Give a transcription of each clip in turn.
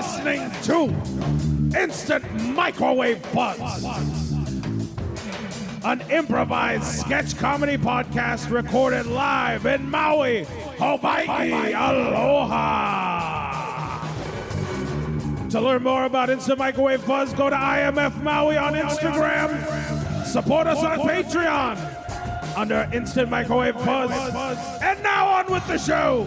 listening to Instant Microwave Fuzz, an improvised sketch comedy podcast recorded live in Maui, Hawaii. Aloha! To learn more about Instant Microwave Fuzz, go to IMF Maui on Instagram. Support us on Patreon under Instant Microwave Fuzz. And now on with the show!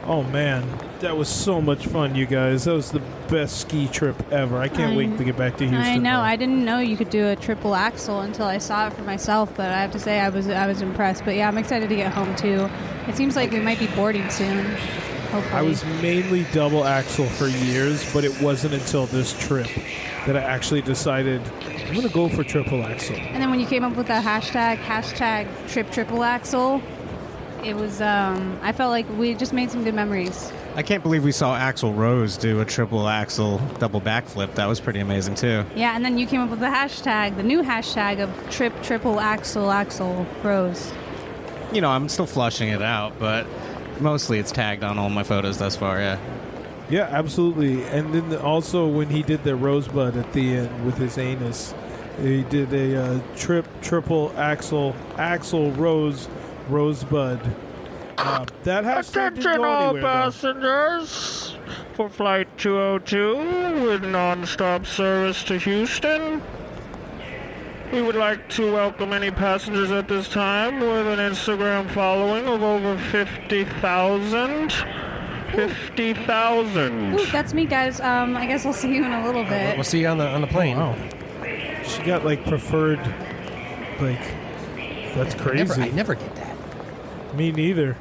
Oh man, that was so much fun, you guys. That was the best ski trip ever. I can't wait to get back to Houston. I know. I didn't know you could do a triple axel until I saw it for myself, but I have to say I was impressed. But yeah, I'm excited to get home too. It seems like we might be boarding soon. Hopefully. I was mainly double axle for years, but it wasn't until this trip that I actually decided I'm going to go for triple axle. And then when you came up with the hashtag trip triple axle, it was, I felt like we just made some good memories. I can't believe we saw Axl Rose do a triple axle double backflip. That was pretty amazing, too. Yeah, and then you came up with the new hashtag of triple axle Rose. You know, I'm still flushing it out, but mostly it's tagged on all my photos thus far, yeah. Yeah, absolutely. And then also when he did the rosebud at the end with his anus, he did a triple axle rosebud. That hashtag didn't go all anywhere, passengers for Flight 202 with non-stop service to Houston. We would like to welcome any passengers at this time with an Instagram following of over 50,000. 50,000. Ooh, that's me, guys. I guess I'll see you in a little bit. We'll see you on the plane. Oh, wow. She got preferred, that's crazy. I never get that. Me neither.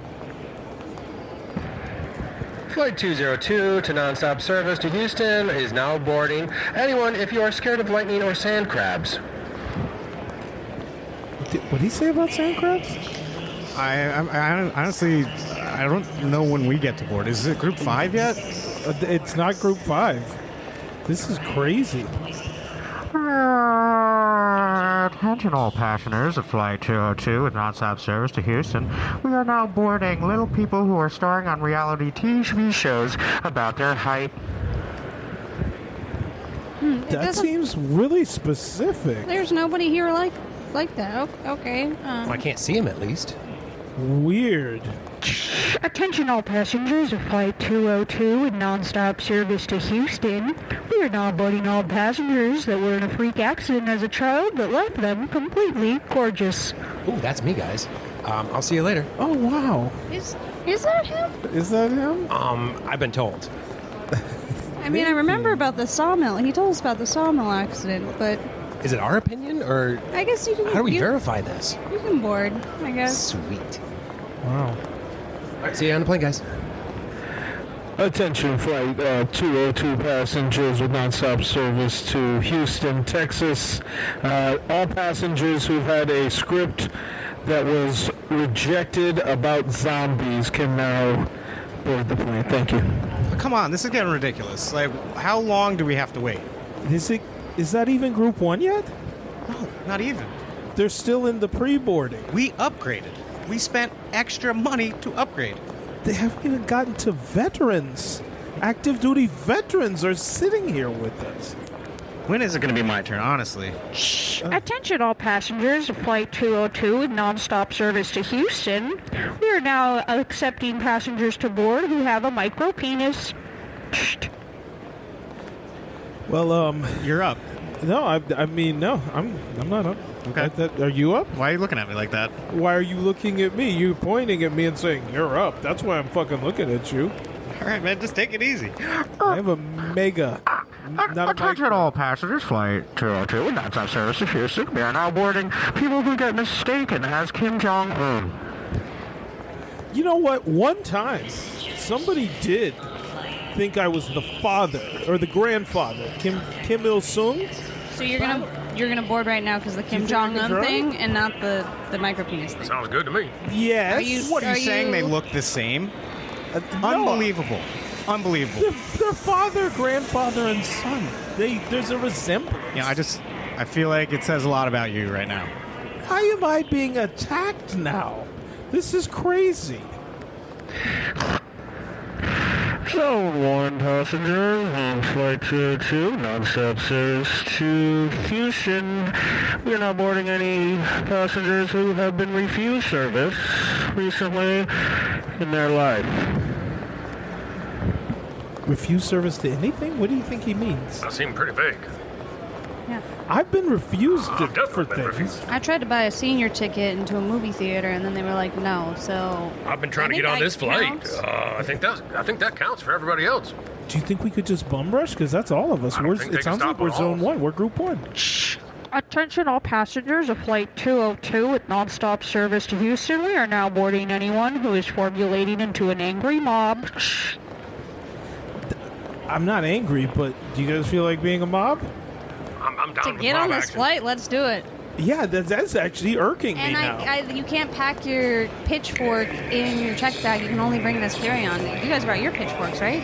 Flight 202 to nonstop service to Houston is now boarding. Anyone, if you are scared of lightning or sand crabs. What did he say about sand crabs? I honestly, I don't know when we get to board. Is it Group 5 yet? It's not Group 5. This is crazy. Attention all passengers of Flight 202 with non-stop service to Houston. We are now boarding little people who are starring on reality TV shows about their height. That seems really specific. There's nobody here like that. Okay. Well, I can't see him at least. Weird. Attention all passengers of Flight 202 with non-stop service to Houston. We are now boarding all passengers that were in a freak accident as a child that left them completely gorgeous. Ooh, that's me, guys. I'll see you later. Oh, wow. Is that him? Is that him? I've been told. I mean, I remember about the sawmill. He told us about the sawmill accident, but Is it our opinion, or I guess you can. how do we verify this? You can board, I guess. Sweet. Wow. All right, see you on the plane, guys. Attention Flight 202 passengers with non-stop service to Houston, Texas. All passengers who've had a script that was rejected about zombies can now board the plane. Thank you. Come on, this is getting ridiculous. How long do we have to wait? Is that even Group 1 yet? No, not even. They're still in the pre-boarding. We upgraded. We spent extra money to upgrade. They haven't even gotten to veterans. Active duty veterans are sitting here with us. When is it going to be my turn, honestly? Attention all passengers of Flight 202 with non-stop service to Houston. We are now accepting passengers to board who have a micro penis. Well, You're up. no, I mean, no, I'm not up. Okay. Are you up? Why are you looking at me like that? Why are you looking at me? You pointing at me and saying, you're up. That's why I'm fucking looking at you. All right, man, just take it easy. I have a mega. Not a Attention all passengers, Flight 202 with non-stop service to Houston. We are now boarding people who get mistaken as Kim Jong-un. You know what? One time, somebody did think I was the father or the grandfather, Kim Il-sung. So you're gonna board right now because the Kim Jong Un thing and not the micropenis thing. Sounds good to me. Yes. What are you saying? They look the same? Unbelievable. Unbelievable. They're father, grandfather, and son. There's a resemblance. Yeah, I feel like it says a lot about you right now. Why am I being attacked now? This is crazy. So, warning passengers on Flight 202, nonstop service to Houston. We are not boarding any passengers who have been refused service recently in their life. Refuse service to anything? What do you think he means? That seemed pretty vague. Yeah. I've been refused I've for definitely been things. refused. I tried to buy a senior ticket into a movie theater, and then they were like, "No." So I've been trying to I get think on that this flight. counts. I think that counts for everybody else. Do you think we could just bum rush? Because that's all of us. I don't think they It can sounds like stop we're on zone all. 1. We're group 1. Attention all passengers of Flight 202 with nonstop service to Houston. We are now boarding anyone who is formulating into an angry mob. I'm not angry, but do you guys feel like being a mob? I'm down to with get mob on this action. flight, let's do it. Yeah, that's actually irking me And now. you can't pack your pitchfork in your check bag. You can only bring it as carry-on. You guys brought your pitchforks, right?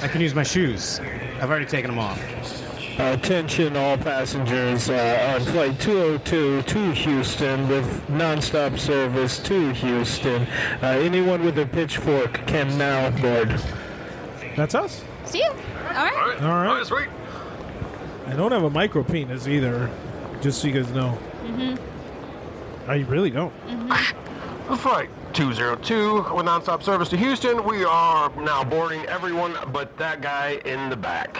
I can use my shoes. I've already taken them off. Attention all passengers on Flight 202 to Houston with nonstop service to Houston. Anyone with a pitchfork can now board. That's us. See you. All right. All All right. right, sweet. I don't have a micro penis either, just so you guys know. I really don't. Flight 202 with nonstop service to Houston. We are now boarding everyone but that guy in the back.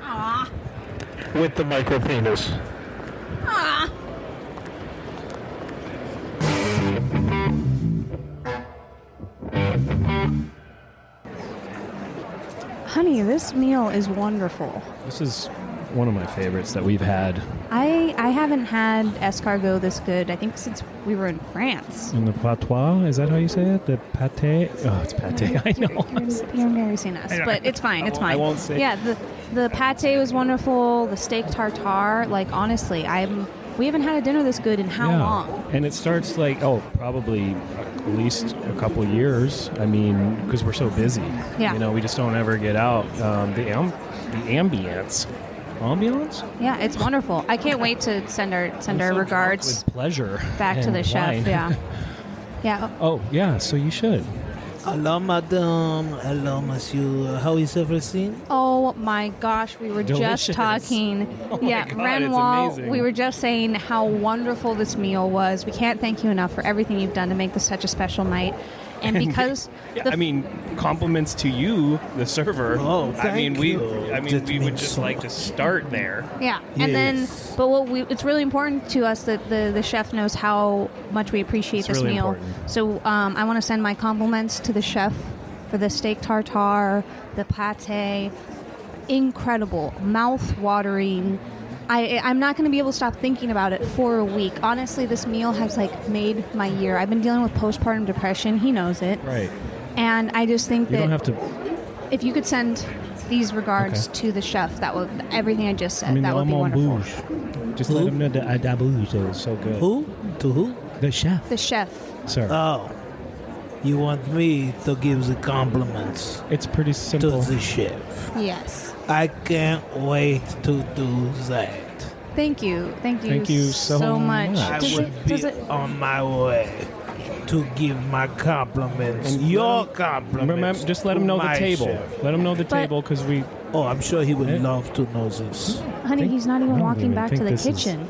Aw. With the micro penis. Aw. Honey, this meal is wonderful. This is one of my favorites that we've had. I haven't had escargot this good, I think, since we were in France. In the patois, is that how you say it? The pate? Oh, it's pate. I know. You're embarrassing us, but it's fine. It's fine. I won't say. Yeah, the pate was wonderful. The steak tartare, like honestly, we haven't had a dinner this good in how long? And it starts like, probably at least a couple years. I mean, because we're so busy. Yeah. You know, we just don't ever get out. The ambience. Ambiance? Yeah, it's wonderful. I can't wait to send our regards With pleasure. back to and the chef. wine. Yeah, yeah. Oh, yeah, so you should. Hello, madame. Hello, monsieur. How is everything? Oh my gosh, we were Delicious. just talking. Oh my yeah, God, Renoir, it's amazing. we were just saying how wonderful this meal was. We can't thank you enough for everything you've done to make this such a special night. And because Yeah, I mean, compliments to you, the server. Oh, I mean, thank you. That we would means just so like to start there. yeah, and then Yes. but it's really important to us that the chef knows how much we appreciate It's this really meal. important. So I want to send my compliments to the chef for the steak tartare, the pate, incredible, mouth-watering. I'm not going to be able to stop thinking about it for a week. Honestly, this meal has like made my year. I've been dealing with postpartum depression. He knows it. Right. And I just think You that don't have to. if you could send these regards Okay. to the chef, that would everything I just said. I mean, that the would be almond wonderful. bouge. Just let him know the adabouge is so good. Who? To who? The chef, The chef. sir. Oh. You want me to give the compliments It's pretty to simple. the chef. Yes. I can't wait to do that. Thank you. Thank you. Thank you so much. much. I Does will it, be does it, on my way to give my compliments, And your let compliments. Remember, just let to him know the my table. chef. Let him know the But- table because we. Oh, I'm sure he would Yeah. love to know this. honey, think- he's not I even don't walking even back think to the this is- kitchen.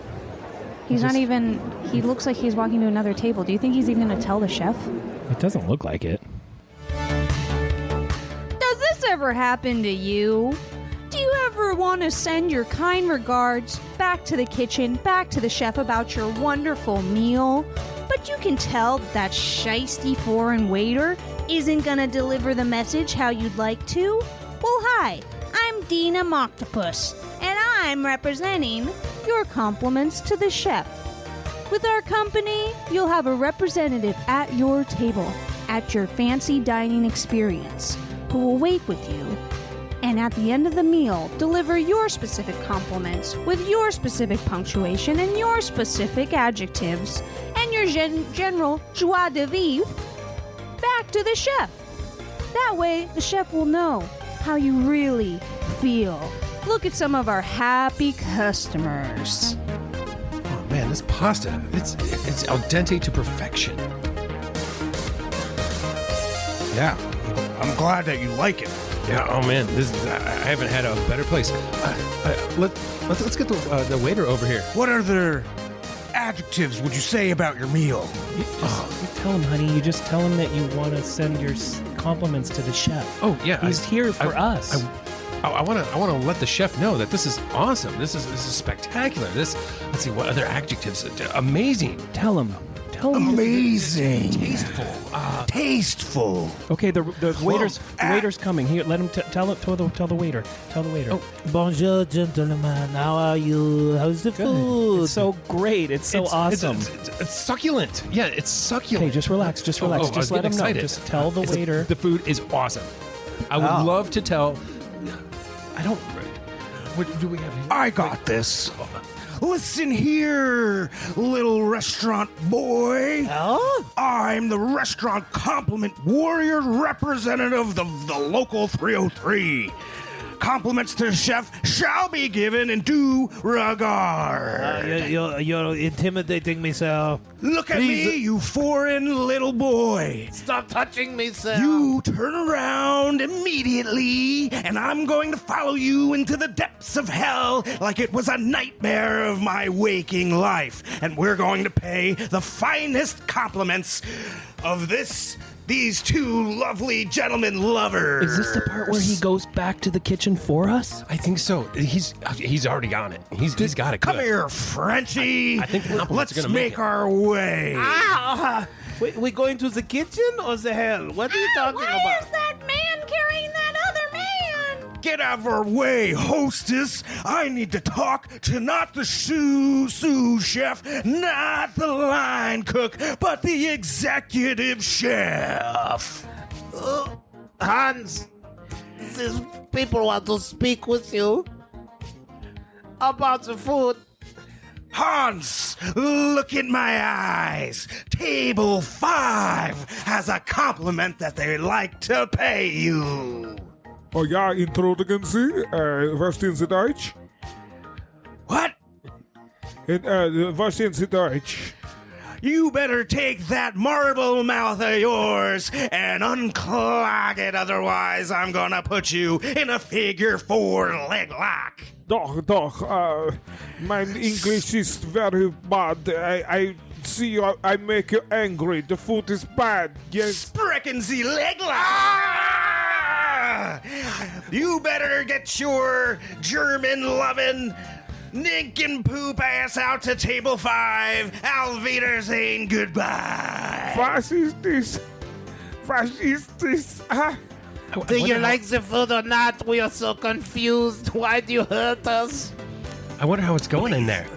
He's not just- even. He looks like he's walking to another table. Do you think he's even going to tell the chef? It doesn't look like it. Does this ever happen to you? Do you ever want to send your kind regards back to the kitchen, back to the chef about your wonderful meal? But you can tell that shisty foreign waiter isn't going to deliver the message how you'd like to? Well, hi, I'm Dina Moctopus, and I'm representing your compliments to the chef. With our company, you'll have a representative at your table at your fancy dining experience who will wait with you and at the end of the meal deliver your specific compliments with your specific punctuation and your specific adjectives and your general joie de vivre back to the chef. That way, the chef will know how you really feel. Look at some of our happy customers. man, this pasta, it's al dente to perfection. Yeah, I'm glad that you like it. Yeah, oh man, I haven't had a better place. Let's get the waiter over here. What other adjectives would you say about your meal? You tell him, honey. You just tell him that you want to send your compliments to the chef. Oh yeah, he's here for us. I want to let the chef know that this is awesome. This is spectacular. Let's see what other adjectives. Amazing. Tell him. Amazing. Tasteful. Tasteful. Okay, the waiter's coming. Here, let him tell the waiter. Tell the waiter. Oh. Bonjour, gentlemen. How are you? How's the food? It's so great. It's so awesome. It's succulent. Yeah, it's succulent. Okay, just relax. Just relax. Oh, just let him know. Just tell the waiter. The food is awesome. I would love to tell. I don't. What do we have here? I got this. Listen here, little restaurant boy. Oh? I'm the restaurant compliment warrior representative of the local 303. Compliments to the chef shall be given in due regard. You're intimidating me, sir. Look at Please. me, you foreign little boy. Stop touching me, sir. You turn around immediately, and I'm going to follow you into the depths of hell like it was a nightmare of my waking life. And we're going to pay the finest compliments of these two lovely gentlemen lovers. Is this the part where he goes back to the kitchen for us? I think so. He's already on it. He's got it. Come good. here, Frenchie. I think the compliments are Let's gonna make make it. our way. Wait, we going to the kitchen or the hell? What are you talking about? Is that man carrying that other man? Get out of our way, hostess. I need to talk to not the sous chef, not the line cook, but the executive chef. Hans, these people want to speak with you about the food. Hans, look in my eyes. Table 5 has a compliment that they'd like to pay you. Oh ja, entschuldigen Sie, verstehen Sie Deutsch? What? Verstehen Sie Deutsch? You better take that marble mouth of yours and unclog it, otherwise I'm gonna put you in a figure 4 leg lock. Doch, mein English is very bad. I see you, I make you angry. The food is bad, yes. Sprechen Sie leg lock! You better get your German-loving nincompoop ass out to table 5. Auf Wiedersehen, goodbye. Was ist this? Do you like the food or not? We are so confused. Why do you hurt us? I wonder how it's going in there.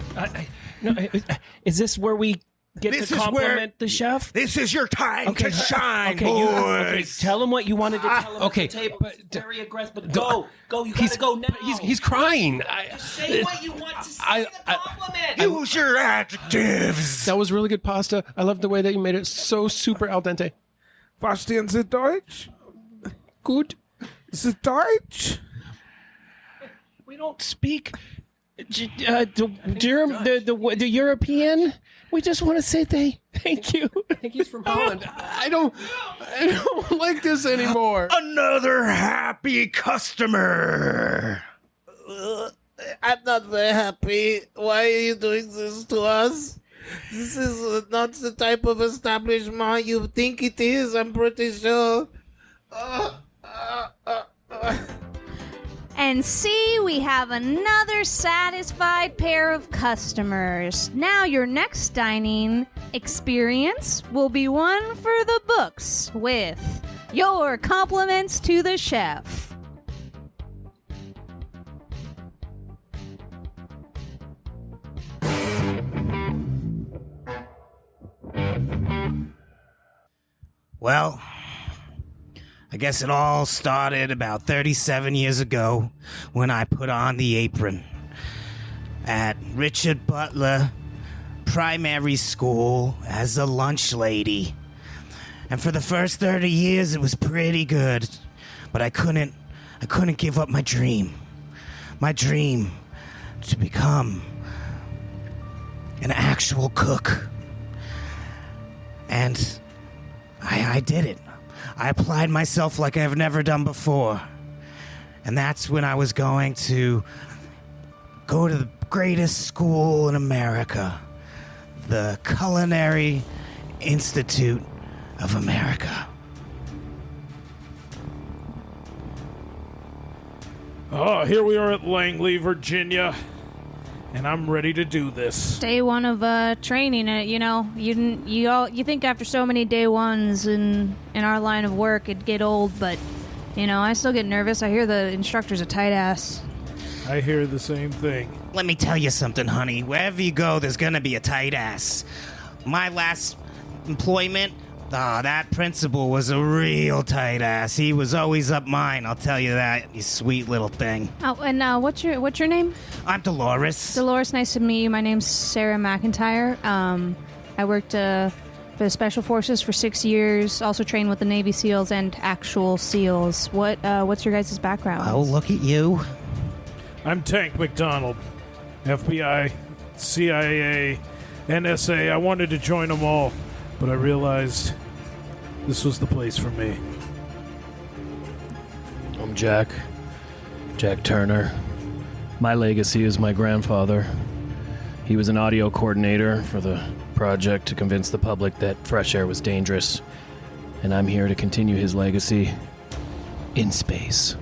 Is this where we get This to is compliment the chef? This is your time to shine, okay, boys. tell him what you wanted to tell him. okay, at the table. but- Very aggressive, but go. You gotta go now. He's crying. Say what you want to say. The compliment. Use your adjectives. That was really good pasta. I love the way that you made it so super al dente. Verstehen Sie Deutsch? Good. Is it Deutsch? We don't speak the European. We just want to say thank you. I think he's from Holland. I don't like this anymore. Another happy customer. I'm not very happy. Why are you doing this to us? This is not the type of establishment you think it is, I'm pretty sure. And see, we have another satisfied pair of customers. Now your next dining experience will be one for the books with your compliments to the chef. Well, I guess it all started about 37 years ago when I put on the apron at Richard Butler Primary School as a lunch lady. And for the first 30 years it was pretty good, but I couldn't give up my dream. My dream to become an actual cook. And I did it. I applied myself like I've never done before. And that's when I was going to go to the greatest school in America, the Culinary Institute of America. Oh, here we are at Langley, Virginia, and I'm ready to do this. Day one of training. You think after so many day ones in our line of work it'd get old, but I still get nervous. I hear the instructor's a tight ass. I hear the same thing. Let me tell you something, honey. Wherever you go, there's gonna be a tight ass. My last employment, that principal was a real tight ass. He was always up mine, I'll tell you that, you sweet little thing. Oh, and what's your name? I'm Dolores. Dolores, nice to meet you. My name's Sarah McIntyre. I worked for the Special Forces for 6 years. Also trained with the Navy SEALs and actual SEALs. What's your guys' background? Oh, look at you. I'm Tank McDonald. FBI, CIA, NSA. I wanted to join them all, but I realized this was the place for me. I'm Jack Turner. My legacy is my grandfather. He was an audio coordinator for the project to convince the public that fresh air was dangerous. And I'm here to continue his legacy in space.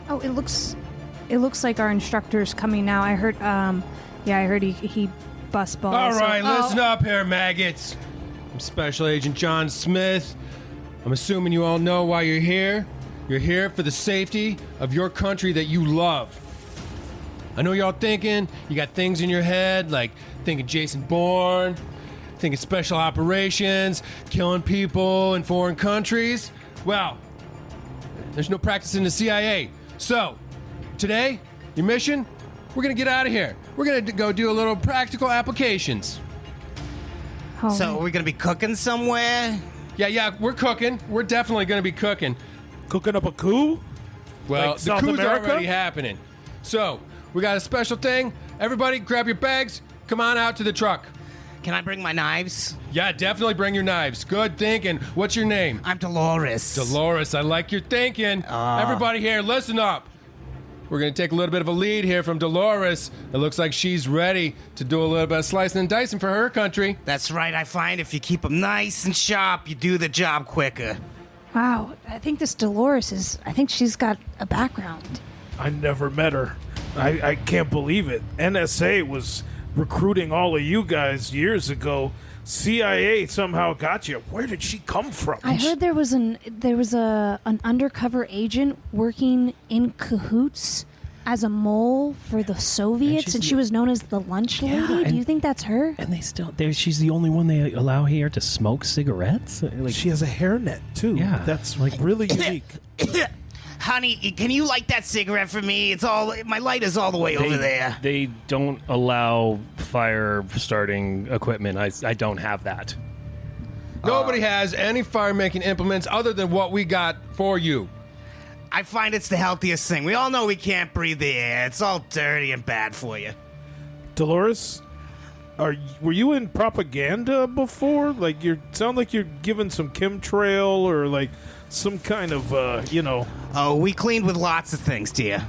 Oh, it looks like our instructor's coming now. I heard he bust balls. All right, listen up here, maggots. I'm Special Agent John Smith. I'm assuming you all know why you're here. You're here for the safety of your country that you love. I know y'all thinking, you got things in your head, like thinking Jason Bourne, thinking special operations, killing people in foreign countries. Well, there's no practice in the CIA. So, today, your mission, we're going to get out of here. We're going to go do a little practical applications. Oh. So, are we going to be cooking somewhere? Yeah, we're cooking. We're definitely going to be cooking. Cooking up a coup? Well, Like the South coup's America? already happening. So, we got a special thing. Everybody, grab your bags. Come on out to the truck. Can I bring my knives? Yeah, definitely bring your knives. Good thinking. What's your name? I'm Dolores. Dolores, I like your thinking. Everybody here, listen up. We're going to take a little bit of a lead here from Dolores. It looks like she's ready to do a little bit of slicing and dicing for her country. That's right. I find if you keep them nice and sharp, you do the job quicker. Wow, I think this Dolores I think she's got a background. I never met her. I can't believe it. NSA was recruiting all of you guys years ago. CIA somehow got you. Where did she come from? I heard there was an undercover agent working in cahoots as a mole for the Soviets, and she was known as the lunch lady. Do you think that's her? And she's the only one they allow here to smoke cigarettes? She has a hairnet, too. Yeah. That's really unique. Honey, can you light that cigarette for me? My light is all the way over there. They don't allow fire starting equipment. I don't have that. Nobody has any fire-making implements other than what we got for you. I find it's the healthiest thing. We all know we can't breathe the air. It's all dirty and bad for you. Dolores, were you in propaganda before? Sound like you're giving some chemtrail or some kind of, Oh, we cleaned with lots of things, dear.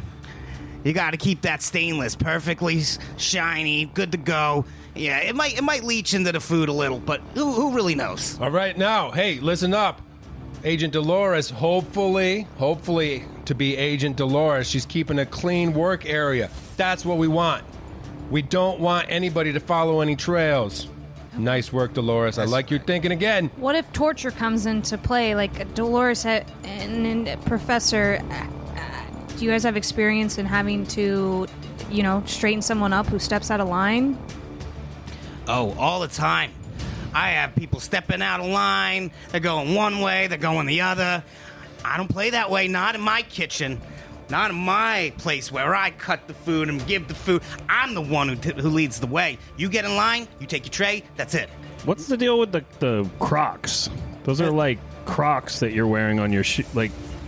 You got to keep that stainless perfectly shiny, good to go. Yeah, it might leach into the food a little, but who really knows? All right, now, hey, listen up. Agent Dolores, hopefully to be Agent Dolores, she's keeping a clean work area. That's what we want. We don't want anybody to follow any trails. Nice work, Dolores. I like your thinking again. What if torture comes into play? Like Dolores and Professor, do you guys have experience in having to, straighten someone up who steps out of line? Oh, all the time. I have people stepping out of line. They're going one way, they're going the other. I don't play that way, not in my kitchen. Not in my place where I cut the food and give the food. I'm the one who leads the way. You get in line, you take your tray, that's it. What's the deal with the Crocs? Those are like Crocs that you're wearing on your shoe.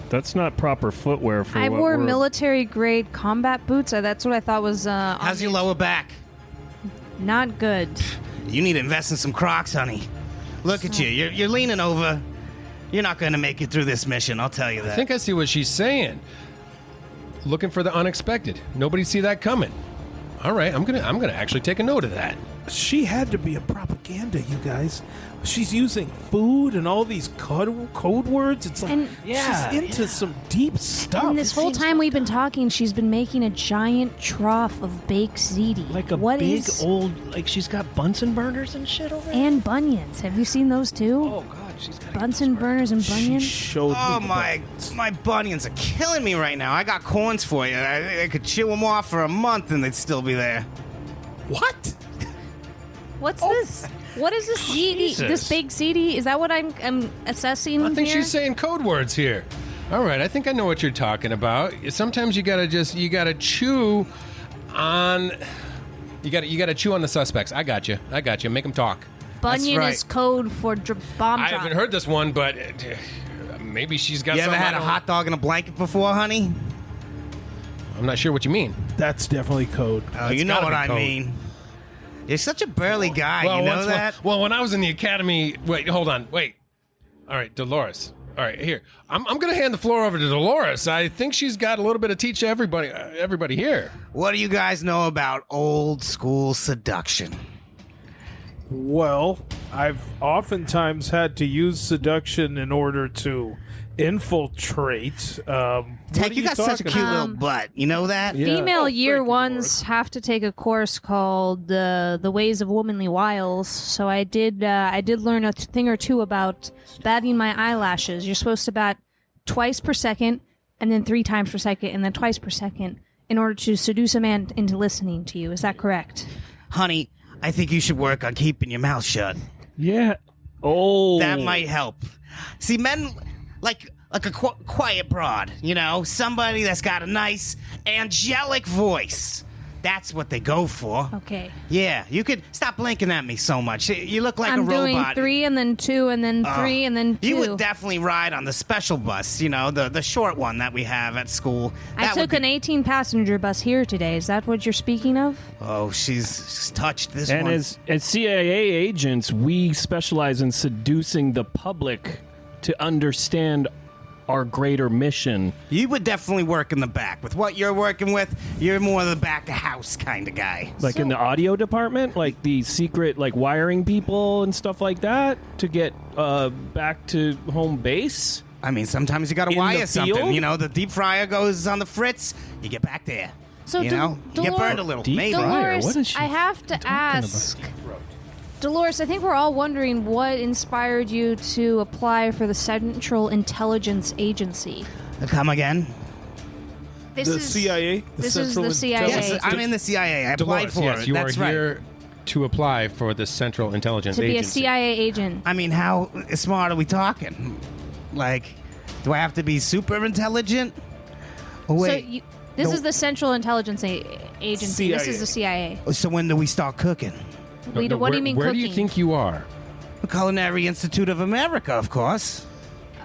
That's not proper footwear for I wore military-grade combat boots. That's what I thought was... How's your lower back? Not good. You need to invest in some Crocs, honey. Look at you. You're leaning over. You're not going to make it through this mission, I'll tell you that. I think I see what she's saying. Looking for the unexpected. Nobody see that coming. All right, I'm gonna actually take a note of that. She had to be a propaganda, you guys. She's using food and all these code words. It's like she's into some deep stuff. And this whole time we've been talking, she's been making a giant trough of baked ziti. Like a big old, like she's got Bunsen burners and shit over there. And bunions. Have you seen those too? Oh God, she's got Bunsen burners and bunions. Oh my bunions are killing me right now. I got corns for you. I could chew them off for a month and they'd still be there. What? What's this? What is this ziti? This baked ziti? Is that what I'm assessing I think here? she's saying code words here. All right, I think I know what you're talking about. Sometimes you gotta chew on. You gotta chew on the suspects. I got you. Make them talk. Bunion is code for bomb I drop. haven't heard this one, but maybe she's got. You ever something had a hot dog in a blanket before, honey? I'm not sure what you mean. That's definitely code. Oh, you know what I mean. You're such a burly guy. You know that? Well, when I was in the academy... Wait, hold on. Wait. All right, Dolores. All right, here. I'm going to hand the floor over to Dolores. I think she's got a little bit to teach everybody here. What do you guys know about old school seduction? Well, I've oftentimes had to use seduction in order to infiltrate. Tech, you got such a cute little butt. You know that? Yeah. Female year ones have to take a course called the Ways of Womanly Wiles. So I did learn a thing or two about batting my eyelashes. You're supposed to bat twice per second, and then 3 times per second, and then twice per second, in order to seduce a man into listening to you. Is that correct? Honey, I think you should work on keeping your mouth shut. Yeah. Oh. That might help. See, men like a quiet broad, you know, somebody that's got a nice angelic voice. That's what they go for. Okay. Yeah, you could stop blinking at me so much. You look like I'm a robot. doing 3 and then 2 and then 3 and then 2. You would definitely ride on the special bus, you know, the short one that we have at school. I took an 18-passenger bus here today. Is that what you're speaking of? Oh, she's touched this and one. as CIA agents, we specialize in seducing the public to understand our greater mission. You would definitely work in the back. With what you're working with, you're more the back of house kind of guy. Like in the audio department, like the secret, like wiring people and stuff like that to get back to home base. I mean, sometimes you got to In wire the something. field? You know, the deep fryer goes on the fritz. You get back there. So you know, you get burned a little. Maybe. Dolores, What is she I have to ask. Dolores, I think we're all wondering what inspired you to apply for the Central Intelligence Agency. Come again? This The is CIA? This is the CIA. Yes, I'm in the CIA. I applied Dolores, for yes, it. you That's are right. here to apply for the Central Intelligence to be a Agency. CIA agent. I mean, how smart are we talking? Like, do I have to be super intelligent? Oh, wait. So this is the Central Intelligence Agency. This is the CIA. So when do we start cooking? What do you mean where cooking? do you think you are? The Culinary Institute of America, of course.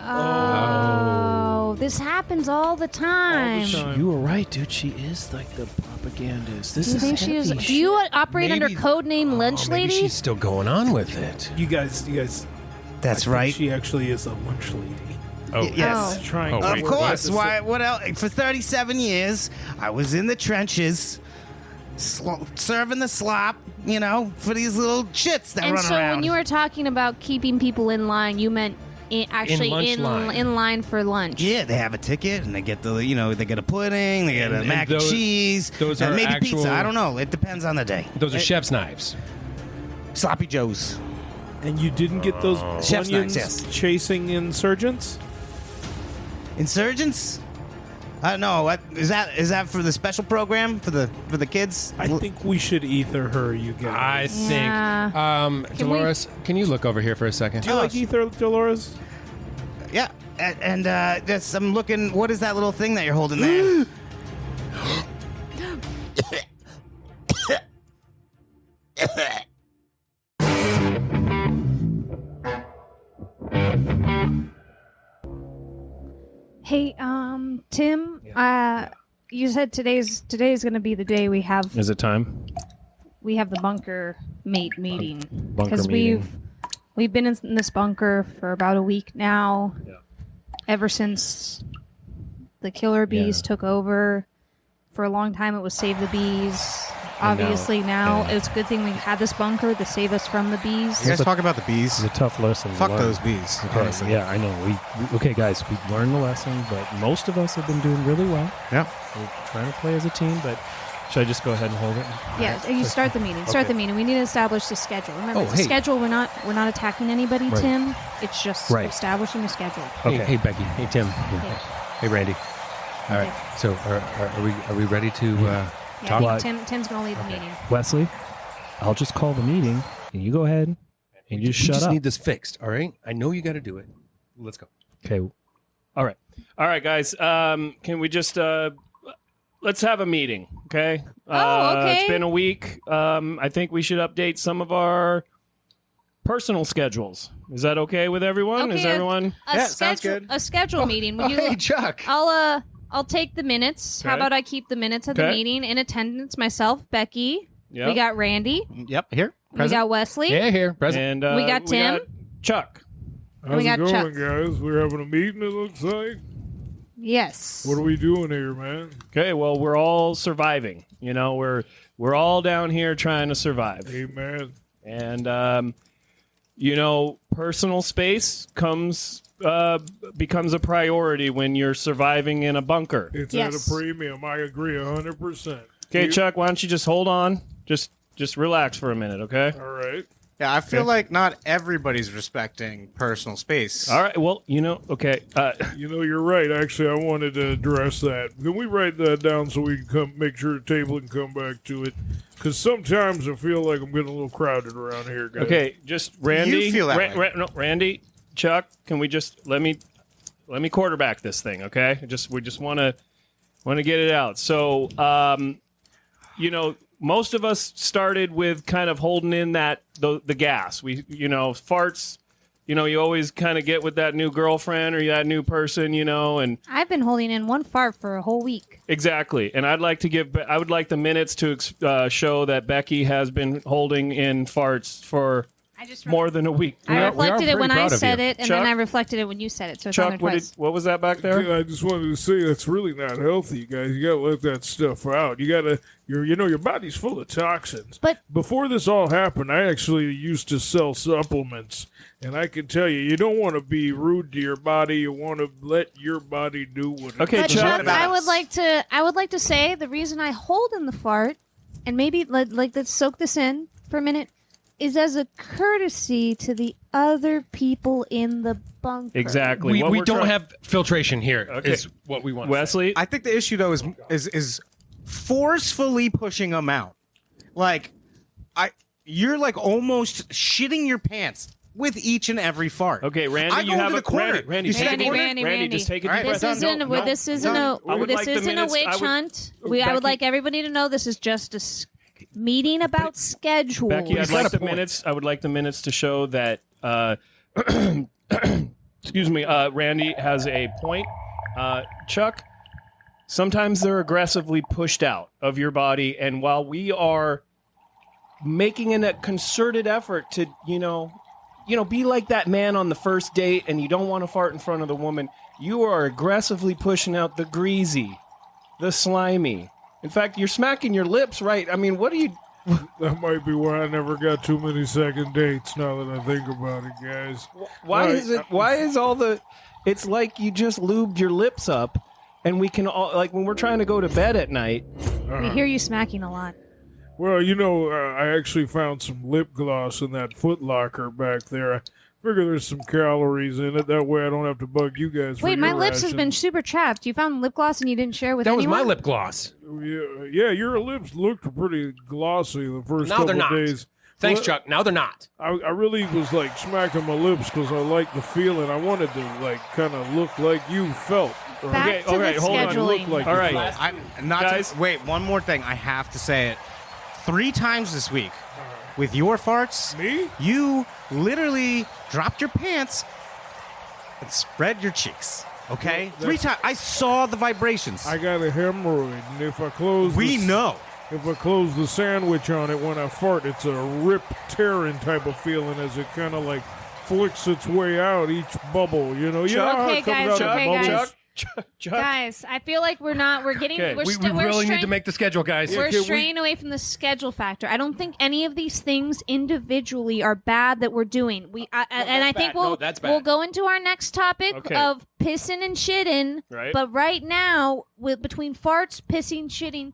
Oh, this happens all the time. You were right, dude. She is like the propagandist. This Do you is think she is? heavy Do you operate under codename Lunch Maybe Lady? she's still going on with it. You guys. That's I think right. She actually is a lunch lady. Oh, Yes. Oh. Trying. Oh, to Of wait, work course. at the Why? What else? For 37 years, I was in the trenches, serving the slop, you know, for these little shits that And run so around. when you were talking about keeping people in line, you meant actually lunch line. in line for lunch. Yeah, they have a ticket and they get they get a pudding, they get a And mac those- and cheese, those and are maybe actual- pizza. I don't know. It depends on the day. Those are chef's knives. Sloppy Joes. And you didn't get those Chef's bunions knives, yes. chasing insurgents? Insurgents? No. What is that? Is that for the special program for the kids? I think we should ether her, you guys. I think. Yeah. Dolores, can you look over here for a second? Do you like ether, Dolores? Yeah. And just I'm looking. What is that little thing that you're holding there? Hey, Tim. You said today's going to be the day we have Is it time? we have the bunker mate meeting Bunker meeting. we've been in this bunker for about a week now. Yeah. Ever since the killer bees took over. For a long time, it was save the bees. Obviously, now it's a good thing we had this bunker to save us from the bees. You guys talk about the bees. It's a tough lesson. Fuck those bees. Okay, Honestly. yeah, I know. Okay, guys, we learned the lesson, but most of us have been doing really well. Yeah. We're trying to play as a team, but should I just go ahead and hold it? Yeah, you start the meeting. Start the meeting. We need to establish the schedule. Remember, the hey. schedule. We're not attacking anybody, Right. Tim. It's just Right. establishing a schedule. Okay. Hey, Becky. Hey, Tim. Hey, Randy. All right. So, are we ready to Yeah, talk? I think Tim's gonna lead the meeting. Wesley, I'll just call the meeting, and you go ahead and you just We shut just up. need this fixed. All right. I know you got to do it. Let's go. Okay. All right, guys. Can we just let's have a meeting? Okay. Okay. It's been a week. I think we should update some of our personal schedules. Is that okay with everyone? Is Okay, everyone? sounds good. A schedule meeting. When Hey, Chuck. I'll take the minutes. How Okay. about I keep the minutes of the Okay. meeting in attendance? Myself, Becky. Yep. We got Randy. Yep. Here. We got Wesley. Yeah, here, present. And We got Tim. Chuck. And we got How's it going, Chuck. guys? We're having a meeting, it looks like. Yes. What are we doing here, man? Okay. Well, we're all surviving. You know, we're all down here trying to survive. Amen. And you know, personal space becomes a priority when you're surviving in a bunker. It's Yes. at a premium. I agree 100%. Okay, Chuck, why don't you just hold on? Just relax for a minute, okay? All right. Yeah, I feel like not everybody's respecting personal space. All right. Well, you know, okay. You know, you're right. Actually, I wanted to address that. Can we write that down so we can make sure the table can come back to it? Because sometimes I feel like I'm getting a little crowded around here, guys. Okay, just Randy. You feel that way. No, Randy, Chuck, can we just let me quarterback this thing, okay? We just want to get it out. So, you know, most of us started with kind of holding in the gas. We, you know, farts. You know, you always kind of get with that new girlfriend or that new person, you know, and I've been holding in one fart for a whole week. exactly. And I would like the minutes to show that Becky has been holding in farts for more than a week. I reflected it when I proud of said you. it, and Chuck? then I reflected it when you said it. So it's on there Chuck, twice. what was that back there? Yeah, I just wanted to say that's really not healthy, guys. You gotta let that stuff out. Your body's full of toxins. But- before this all happened, I actually used to sell supplements, and I can tell you don't want to be rude to your body. You want to let your body do what it Okay, But Chuck. Chuck, I would like to say the reason I hold in the fart, and maybe let's soak this in for a minute, is as a courtesy to the other people in the bunker. Exactly. We, What we we're don't try- have filtration here. Okay. Is what we want. Wesley. I think the issue though is forcefully pushing them out. Like, you're like almost shitting your pants with each and every fart. Okay, Randy, I you go have into a the corner. Randy. You see the Randy, corner? Randy. Just take a All right, deep This breath. isn't. No, This isn't I would like the a minutes- witch I would- hunt. I Becky- would like everybody to know this is just a meeting about schedule. Becky, I'd got like a the point. minutes. I would like the minutes to show that. Excuse me. Randy has a point. Chuck, sometimes they're aggressively pushed out of your body, and while we are making a concerted effort to, you know, be like that man on the first date, and you don't want to fart in front of the woman, you are aggressively pushing out the greasy, the slimy. In fact, you're smacking your lips, right? I mean, what are you? That might be why I never got too many second dates. Now that I think about it, guys. Why Right. is it? Why is all the? It's like you just lubed your lips up, and we can all like when we're trying to go to bed at night. We hear you smacking a lot. Well, I actually found some lip gloss in that Foot Locker back there. I figure there's some calories in it. That way I don't have to bug you guys. Wait, for my your lips has been rations. super chapped. You found lip gloss and you didn't share with That was anyone? my lip gloss. Yeah, your lips looked pretty glossy the first Now they're couple not. days. Thanks, Well, Chuck. Now they're not. I really was like smacking my lips because I liked the feeling. I wanted to like kind of look like you felt. Or Back Okay, to all the right, hold on. scheduling. look like All you right. felt. I'm not Guys. wait, one more thing. I have to say it 3 times this week. With your farts, Me? you literally dropped your pants and spread your cheeks. Okay? 3 times. I saw the vibrations. I got a hemorrhoid, and if I close, We this, know. if I close the sandwich on it when I fart, it's a rip tearing type of feeling as it kind of like flicks its way out each bubble. You know how Okay, it comes guys, out okay, of bubbles? guys. Chuck. Guys, I feel like we're getting, Okay. we're, We we're really need straying- to make the schedule, guys. We're can we- straying away from the schedule factor. I don't think any of these things individually are bad that we're doing. I think that's bad. we'll go into our next topic Okay. of pissing and shitting. Right. But right now, between farts, pissing, shitting,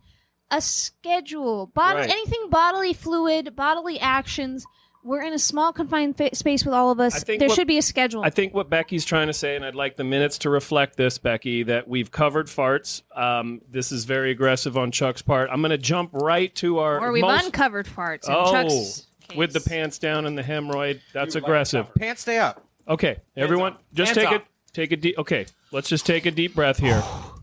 a schedule, Right. anything bodily fluid, bodily actions. We're in a small confined space with all of us. There should be a schedule. I think what Becky's trying to say, and I'd like the minutes to reflect this, Becky, that we've covered farts. This is very aggressive on Chuck's part. I'm going to jump right to our or we've uncovered farts. In Chuck's case. with the pants down and the hemorrhoid. That's aggressive. Pants stay up. Okay, everyone, just take a deep. Okay, let's just take a deep breath here.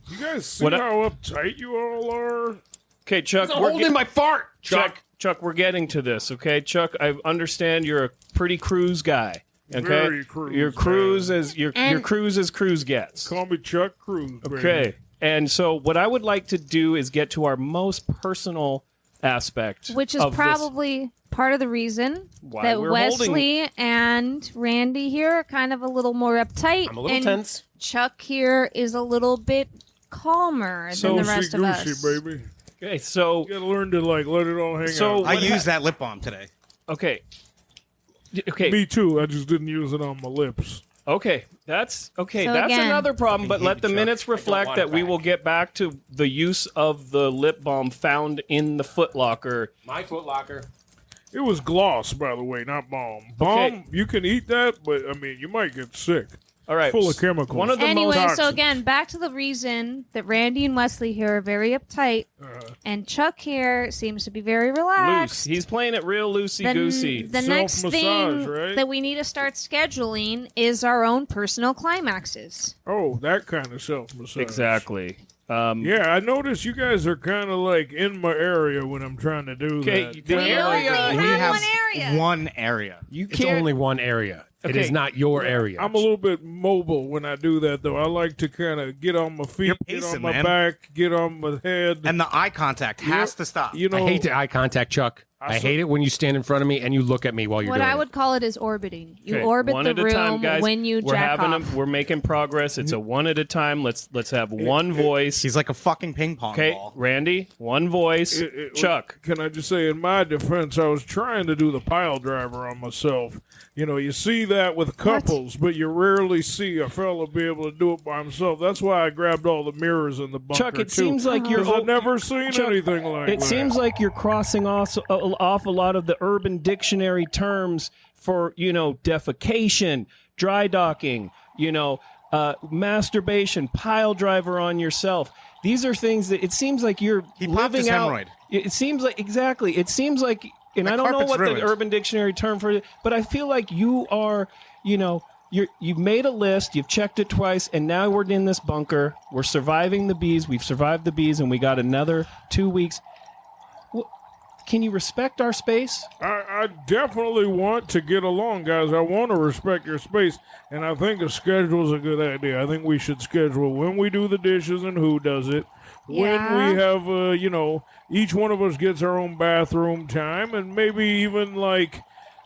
You guys see how uptight you all are? Okay, Chuck, It's holding my fart, Chuck, we're getting to this, okay? Chuck, I understand you're a pretty cruise guy, okay? Very cruise, your cruise man. as your cruise as cruise gets. Call me Chuck Cruz, baby. Okay. And so what I would like to do is get to our most personal aspect, which is of probably part of the reason Why that we're Wesley and Randy here are kind of a little more uptight. I'm a little and tense. Chuck here is a little bit calmer than the rest of us. Goosey, baby. Okay, so You gotta learn to like let it all hang So- out. I used that lip balm today. okay. Okay. Me too. I just didn't use it on my lips. Okay, that's okay. So That's again- another problem. But let the Chuck. minutes reflect want that it we back. will get back to the use of the lip balm found in the Foot Locker. My Foot Locker. It was gloss, by the way, not balm. Balm, you can eat that, but I mean, you might get sick. All right, Full of chemicals. One of the Anyway, most so again, back to the reason that Randy and Wesley here are very uptight, and Chuck here seems to be very loose. relaxed. He's playing it real loosey goosey. The next Self-massage, thing right? that we need to start scheduling is our own personal climaxes. Oh, that kind of self-massage. Exactly. Yeah, I noticed you guys are kind of like in my area when I'm trying to do Okay, that. the We area only We have have one area. one area. you It's can't. only one area. It Okay. is not your area. I'm a little bit mobile when I do that, though. I like to kind of get on my feet, You're get pacing, on my man. back, get on my head. And the eye contact has to stop. You know, I hate the eye contact, Chuck. I hate it when you stand in front of me and you look at me while you're What doing I it. would call it is orbiting. You Okay, orbit one the at a room time, guys. when you we're jack having off. we're making progress. It's a one at a time. Let's have one voice. He's like a fucking ping pong Okay, ball. Randy, one voice. Chuck. Can I just say, in my defense, I was trying to do the pile driver on myself. You know, you see that with couples, but you rarely see a fella be able to do it by himself. That's why I grabbed all the mirrors in the bunker, Chuck, it too. seems like you're. 'Cause I've never seen Chuck, anything like that. It seems like you're crossing off a lot of the Urban Dictionary terms for, defecation, dry docking, masturbation, pile driver on yourself. These are things that it seems like you're He popped living his out. hemorrhoid. It seems like exactly. It seems like, and The I don't know carpet's what ruined. the Urban Dictionary term for it, but I feel like you are, you've made a list, you've checked it twice, and now we're in this bunker. We're surviving the bees. We've survived the bees, and we got another 2 weeks. Can you respect our space? I definitely want to get along, guys. I want to respect your space, and I think a schedule is a good idea. I think we should schedule when we do the dishes and who does it. Yeah. When we have, each one of us gets our own bathroom time, and maybe even like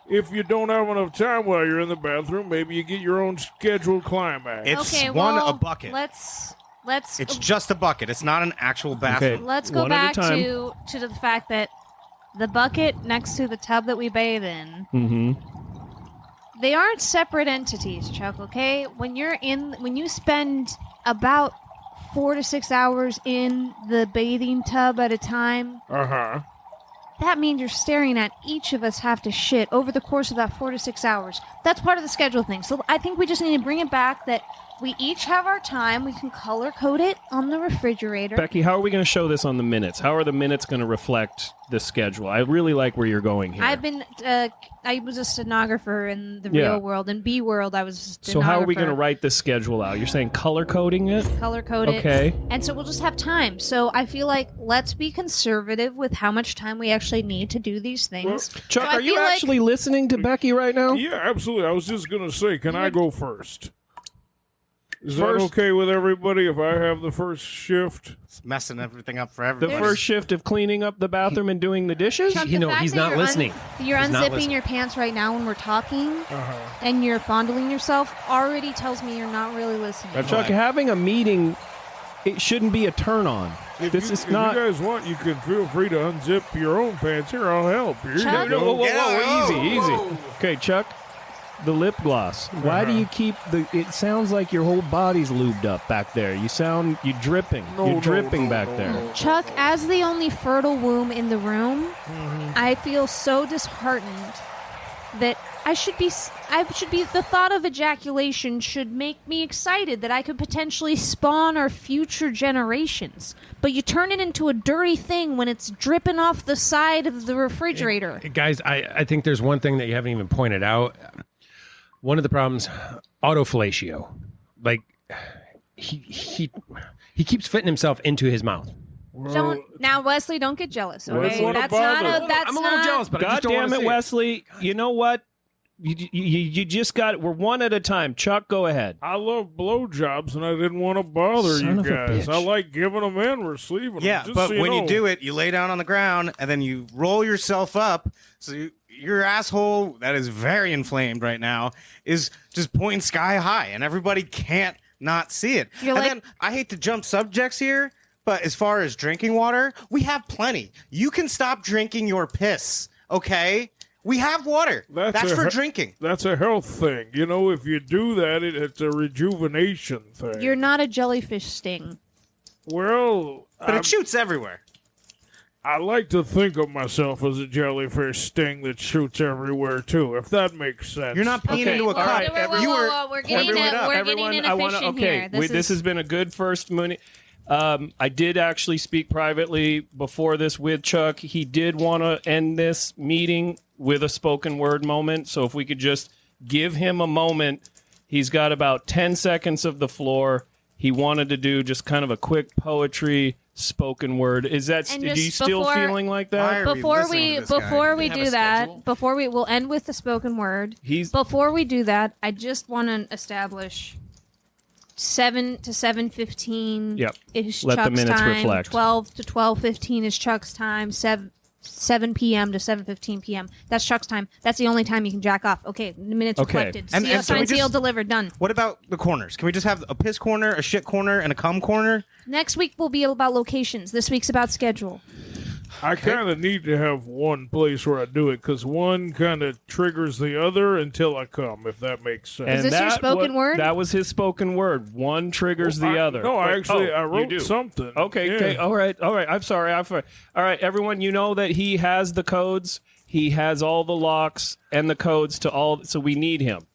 if you don't have enough time while you're in the bathroom, maybe you get your own scheduled climax. It's okay, one well, a bucket. Let's It's just a bucket. It's not an actual bathroom. let's go One at a back time. to the fact that the bucket next to the tub that we bathe in, they aren't separate entities, Chuck. Okay, when you spend about 4 to 6 hours in the bathing tub at a time, that means you're staring at each of us have to shit over the course of that 4 to 6 hours. That's part of the schedule thing. So I think we just need to bring it back that we each have our time. We can color code it on the refrigerator. Becky, how are we going to show this on the minutes? How are the minutes going to reflect the schedule? I really like where you're going here. I was a stenographer in the Yeah. real world. In B world, I was a stenographer. So how are we going to write this schedule out? You're saying color coding it? Color code it. Okay. And so we'll just have time. So I feel like let's be conservative with how much time we actually need to do these things. Chuck, So I are you feel like- actually listening to Becky right now? Yeah, absolutely. I was just going to say, can I go first? Is that okay with everybody if I have the first shift? It's messing everything up for The everybody. first shift of cleaning up the bathroom and doing the dishes? Chuck, You the know, fact he's that not you're listening. You're He's not unzipping listening. your pants right now when we're talking, and you're fondling yourself. Already tells me you're not really listening. Chuck, having a meeting, it shouldn't be a turn on. If This you, is if not. you guys want, you can feel free to unzip your own pants. Here, I'll help. Here Chuck? you Whoa, go. whoa, whoa, Yeah, easy. Okay, Chuck, the lip gloss. Why do you keep the? It sounds like your whole body's lubed up back there. You're dripping. You're dripping back there. Chuck, as the only fertile womb in the room, I feel so disheartened that I should be. The thought of ejaculation should make me excited that I could potentially spawn our future generations. But you turn it into a dirty thing when it's dripping off the side of the refrigerator. Guys, I think there's one thing that you haven't even pointed out. One of the problems, autofellatio. Like, he keeps fitting himself into his mouth. Don't now, Wesley. Don't get jealous. Okay, What that's about not. it? That's I'm a little not, jealous, but I God just don't damn want to it, see Wesley. You know what? You just got. We're one at a time. Chuck, go ahead. I love blowjobs, and I didn't want to bother Son you of a guys. bitch. I like giving them and receiving Yeah, them. but when you do it, you lay down on the ground and then you roll yourself up. So your asshole, that is very inflamed right now, is just pointing sky high, and everybody can't not see it. You're And like- then I hate to jump subjects here, but as far as drinking water, we have plenty. You can stop drinking your piss, okay? We have water. That's for drinking. That's a health thing. You know, if you do that, it's a rejuvenation thing. You're not a jellyfish sting. Well, But it shoots everywhere. I like to think of myself as a jellyfish sting that shoots everywhere too, if that makes sense. You're not peeing Okay, into a all cup. right, You were We're getting everyone up. we're getting Everyone, I want to. inefficient Okay, here. this has been a good first minute. I did actually speak privately before this with Chuck. He did want to end this meeting with a spoken word moment. So if we could just give him a moment. He's got about 10 seconds of the floor. He wanted to do just kind of a quick poetry spoken word. Is that And are you just still before- feeling like that? Before we do that, we'll end with the spoken word. Before we do that, I just want to establish 7 to 7:15 Yep. is Let the Chuck's minutes time. reflect. 12 to 12:15 is Chuck's time. 7 p.m. to 7:15 p.m. That's Chuck's time. That's the only time you can jack off. Okay, the minutes Okay. reflected. And can we Signed, just- sealed, delivered, done. What about the corners? Can we just have a piss corner, a shit corner, and a cum corner? Next week will be about locations. This week's about schedule. I kind of need to have one place where I do it because one kind of triggers the other until I come, if that makes sense. And Is this your spoken word? That was his spoken word. One triggers the other. No, I But- actually I you wrote do. something. Okay, Yeah. okay, all right. I'm sorry. All right, everyone, you know that he has the codes. He has all the locks and the codes to all. So we need him.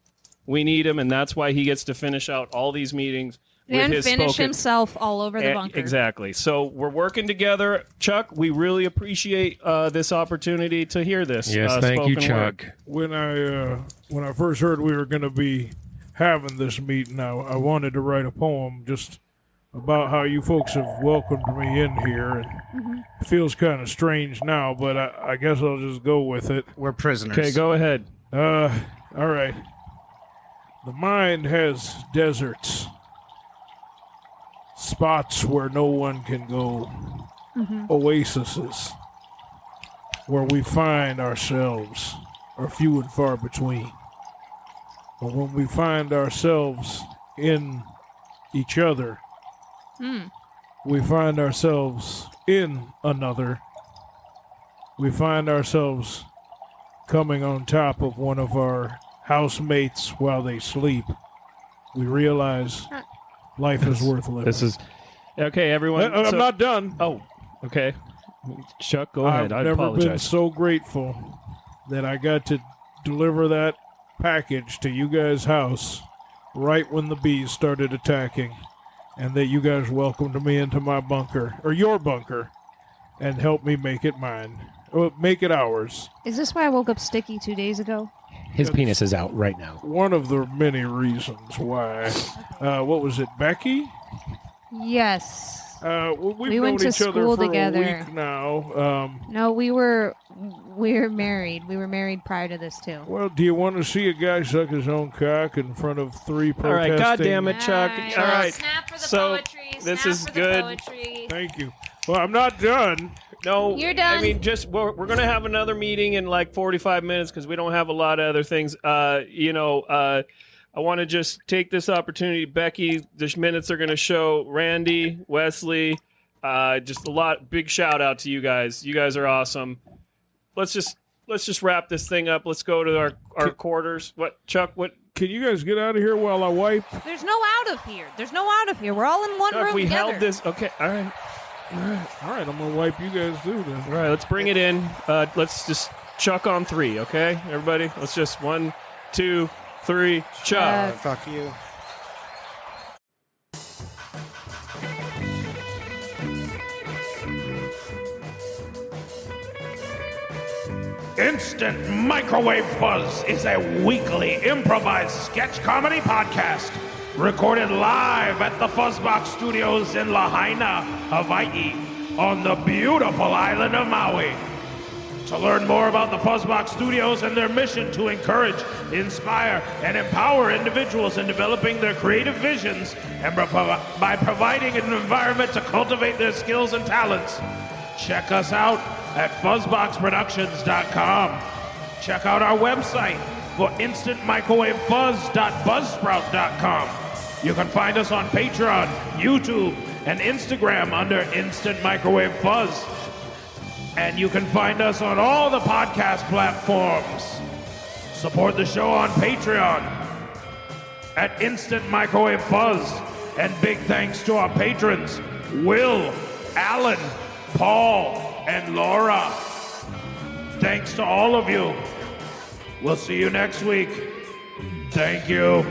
We need him, and that's why he gets to finish out all these meetings with And his finish spoken. himself all over the bunker. Exactly. So we're working together, Chuck. We really appreciate this opportunity to hear this. Yes, thank you, spoken word. Chuck. When I first heard we were going to be having this meeting, I wanted to write a poem just about how you folks have welcomed me in here, and it feels kind of strange now, but I guess I'll just go with it. We're prisoners. Okay, go ahead. All right. The mind has deserts, spots where no one can go, oases where we find ourselves are few and far between. But when we find ourselves in each other, we find ourselves in another. We find ourselves coming on top of one of our housemates while they sleep. We realize life is worth living. This is okay, everyone. I'm so- not done. Oh, okay. Chuck, go ahead. I I've never been apologize. so grateful that I got to deliver that package to you guys' house right when the bees started attacking, and that you guys welcomed me into my bunker, or your bunker, and helped me make it mine. Well, make it ours. Is this why I woke up sticky 2 days ago? His penis is out right now. One of the many reasons why. What was it, Becky? Yes. We've We known went to each other school for together. a week now. No, we were married. We were married prior to this too. Well, do you want to see a guy suck his own cock in front of 3 protesting? All right, God damn it, Chuck. All right. All right. Snap for the So, poetry. this snap is for good. The poetry. Thank you. Well, I'm not done. No, You're done. I mean, just we're going to have another meeting in like 45 minutes because we don't have a lot of other things. I want to just take this opportunity, Becky. The minutes are going to show Randy, Wesley. Just a lot. Big shout out to you guys. You guys are awesome. Let's just wrap this thing up. Let's go to our quarters. What, Chuck? What? Can you guys get out of here while I wipe? There's no out of here. There's no out of here. We're all in one Chuck, room we together. held this. Okay. All right. All right, I'm going to wipe you guys too then. All right. Let's bring it in. Let's just Chuck on 3. Okay, everybody. Let's just 1, 2, 3. Chuck. Fuck you. Instant Microwave Fuzz is a weekly improvised sketch comedy podcast recorded live at the Fuzzbox Studios in Lahaina, Hawaii, on the beautiful island of Maui. To learn more about the Fuzzbox Studios and their mission to encourage, inspire, and empower individuals in developing their creative visions and by providing an environment to cultivate their skills and talents, check us out at fuzzboxproductions.com. Check out our website for instantmicrowavefuzz.buzzsprout.com. You can find us on Patreon, YouTube, and Instagram under Instant Microwave Fuzz. And you can find us on all the podcast platforms. Support the show on Patreon at Instant Microwave Fuzz. And big thanks to our patrons, Will, Alan, Paul, and Laura. Thanks to all of you. We'll see you next week. Thank you.